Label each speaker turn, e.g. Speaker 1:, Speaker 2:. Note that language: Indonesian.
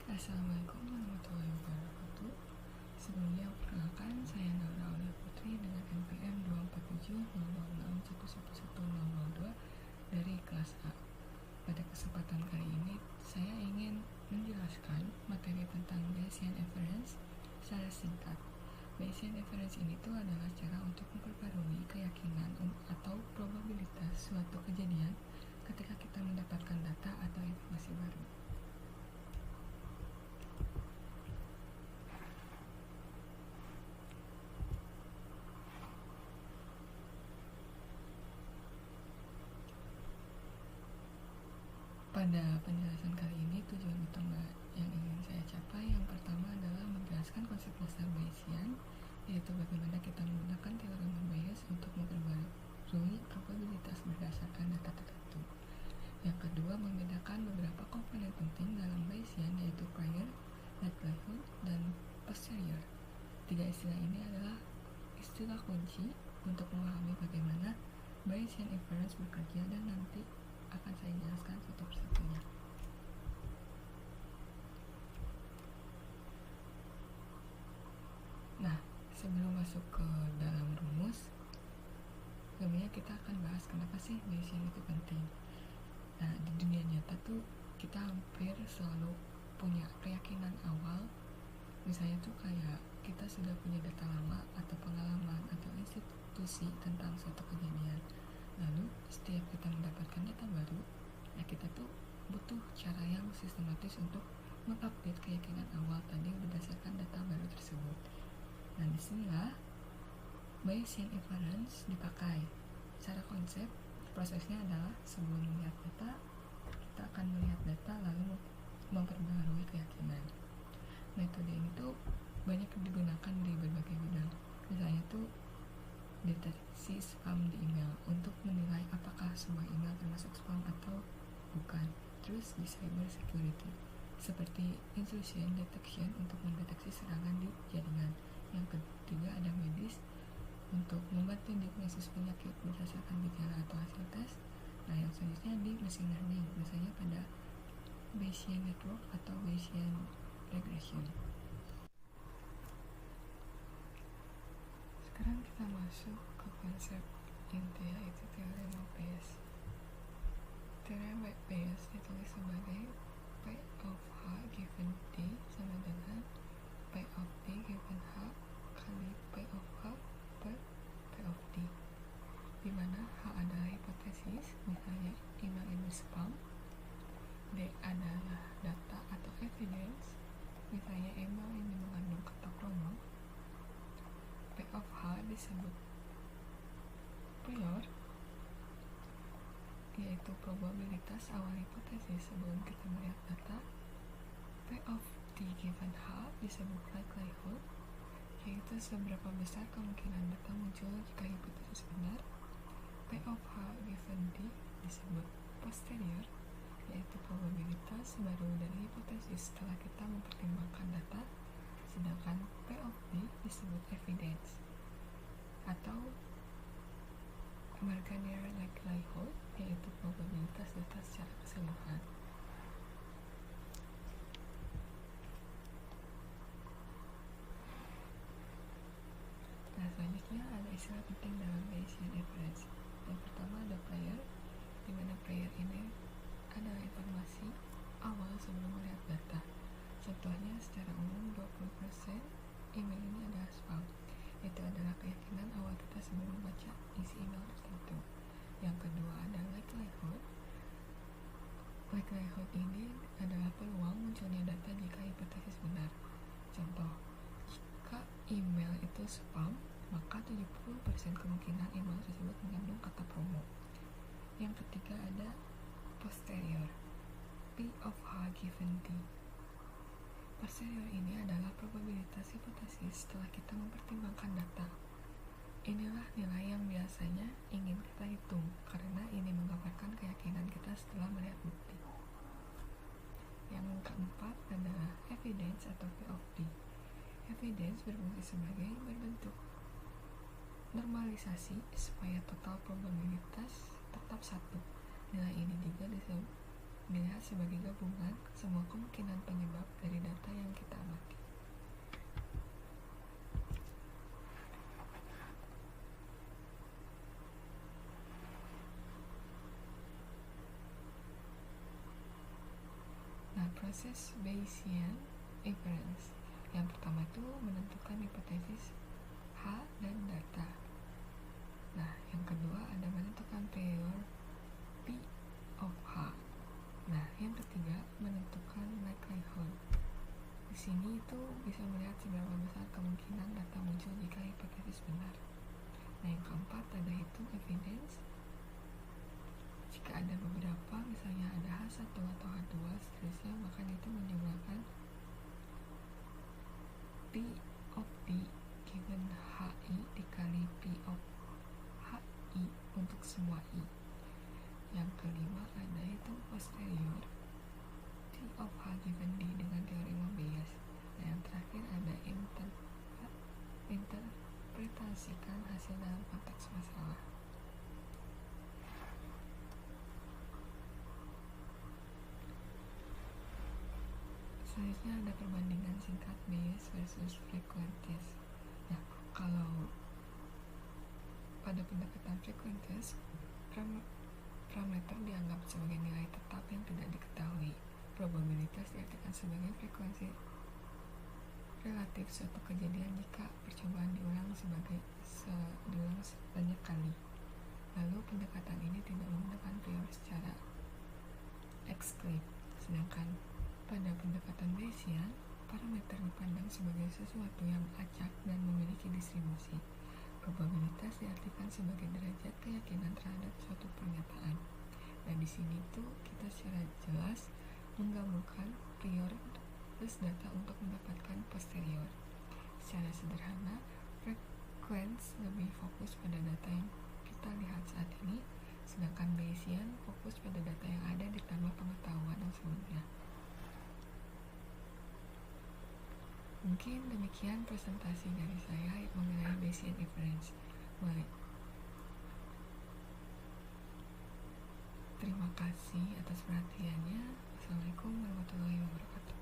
Speaker 1: Assalamualaikum warahmatullahi wabarakatuh. Sebelumnya perkenalkan, saya Naura Aulia Putri dengan NPM 24700611102 dari kelas A. Pada kesempatan kali ini, saya ingin menjelaskan materi tentang Bayesian inference secara singkat. Bayesian inference ini adalah cara untuk memperbarui keyakinan atau probabilitas suatu kejadian ketika kita mendapatkan data atau informasi baru. Pada penjelasan kali ini, tujuan utama yang ingin saya capai yang pertama adalah menjelaskan konsep dasar Bayesian, yaitu bagaimana kita menggunakan teorema Bayes untuk memperbarui probabilitas berdasarkan data tertentu. Yang kedua, membedakan beberapa komponen penting dalam Bayesian, yaitu prior, likelihood, dan posterior. Tiga istilah ini adalah istilah kunci untuk memahami bagaimana Bayesian inference bekerja, dan nanti akan saya jelaskan satu persatunya. Nah, sebelum masuk ke dalam rumus, sebelumnya kita akan bahas kenapa sih Bayesian itu penting. Nah, di dunia nyata tuh kita hampir selalu punya keyakinan awal, misalnya tuh kayak kita sudah punya data lama atau pengalaman atau institusi tentang suatu kejadian. Lalu setiap kita mendapatkan data baru, nah kita tuh butuh cara yang sistematis untuk mengupdate keyakinan awal tadi berdasarkan data baru tersebut. Nah, disinilah Bayesian inference dipakai. Secara konsep, prosesnya adalah sebelum melihat data, kita akan melihat data lalu memperbarui keyakinan. Metode ini tuh banyak digunakan di berbagai bidang. Misalnya tuh deteksi spam di email untuk menilai apakah sebuah email termasuk spam atau bukan. Terus di cyber security seperti intrusion detection untuk mendeteksi serangan di jaringan. Yang ketiga ada medis untuk membantu diagnosis penyakit berdasarkan gejala atau hasil tes. Nah, yang selanjutnya di machine learning, misalnya pada Bayesian network atau Bayesian regression. Sekarang kita masuk ke konsep inti, yaitu teorema Bayes. Teorema Bayes ditulis sebagai P of H given D sama dengan P of D given H kali P of H per P of D, dimana H adalah hipotesis, misalnya email ini spam. D adalah data atau evidence, misalnya email ini mengandung kata promo. P of H disebut prior, yaitu probabilitas awal hipotesis sebelum kita melihat data. P of D given H disebut likelihood, yaitu seberapa besar kemungkinan data muncul jika hipotesis benar. P of H given D disebut posterior, yaitu probabilitas baru dari hipotesis setelah kita mempertimbangkan data. Sedangkan P of D disebut evidence atau Markanian likelihood, yaitu probabilitas data secara keseluruhan. Nah, selanjutnya ada istilah penting dalam Bayesian inference. Yang pertama ada prior, di mana prior ini adalah informasi awal sebelum melihat data. Contohnya secara umum 20% email ini adalah spam. Itu adalah keyakinan awal kita sebelum membaca isi email tertentu. Yang kedua ada likelihood. Likelihood ini adalah peluang munculnya data jika hipotesis benar. Contoh, jika email itu spam, maka 70% kemungkinan email tersebut mengandung kata promo. Yang ketiga ada posterior, P of H given D. Posterior ini adalah probabilitas hipotesis setelah kita mempertimbangkan data. Inilah nilai yang biasanya ingin kita hitung, karena ini menggambarkan keyakinan kita setelah melihat bukti. Yang keempat adalah evidence atau P of D. Evidence berfungsi sebagai berbentuk normalisasi supaya total probabilitas tetap satu. Nilai ini juga disebut dilihat sebagai gabungan semua kemungkinan penyebab dari data yang kita amati. Nah, proses Bayesian inference yang pertama itu menentukan hipotesis H dan data. Nah, yang kedua ada menentukan prior P of H. Nah, yang ketiga menentukan likelihood. Di sini itu bisa melihat seberapa besar kemungkinan data muncul jika hipotesis benar. Nah, yang keempat ada hitung evidence. Jika ada beberapa, misalnya ada H1 atau H2 seterusnya, maka itu menjumlahkan P of D given HI dikali P of HI untuk semua I. Yang kelima ada hitung posterior T of H given D dengan teorema Bayes. Nah, yang terakhir ada interpretasikan hasil dalam konteks masalah. Selanjutnya ada perbandingan singkat Bayes versus frequent test. Nah, kalau pada pendekatan frequent test, parameter dianggap sebagai nilai tetap yang tidak diketahui. Probabilitas diartikan sebagai frekuensi relatif suatu kejadian jika percobaan diulang banyak kali. Lalu pendekatan ini tidak menggunakan prior secara eksklusif, sedangkan pada pendekatan Bayesian, parameter dipandang sebagai sesuatu yang acak dan memiliki distribusi. Probabilitas diartikan sebagai derajat keyakinan terhadap suatu pernyataan. Nah, di sini tuh kita secara jelas menggabungkan prior plus data untuk mendapatkan posterior. Secara sederhana, frequency lebih fokus pada data yang kita lihat saat ini, sedangkan Bayesian fokus pada data yang ada ditambah pengetahuan yang sebelumnya. Mungkin demikian presentasi dari saya mengenai Bayesian inference. Terima kasih atas perhatiannya. Assalamualaikum warahmatullahi wabarakatuh.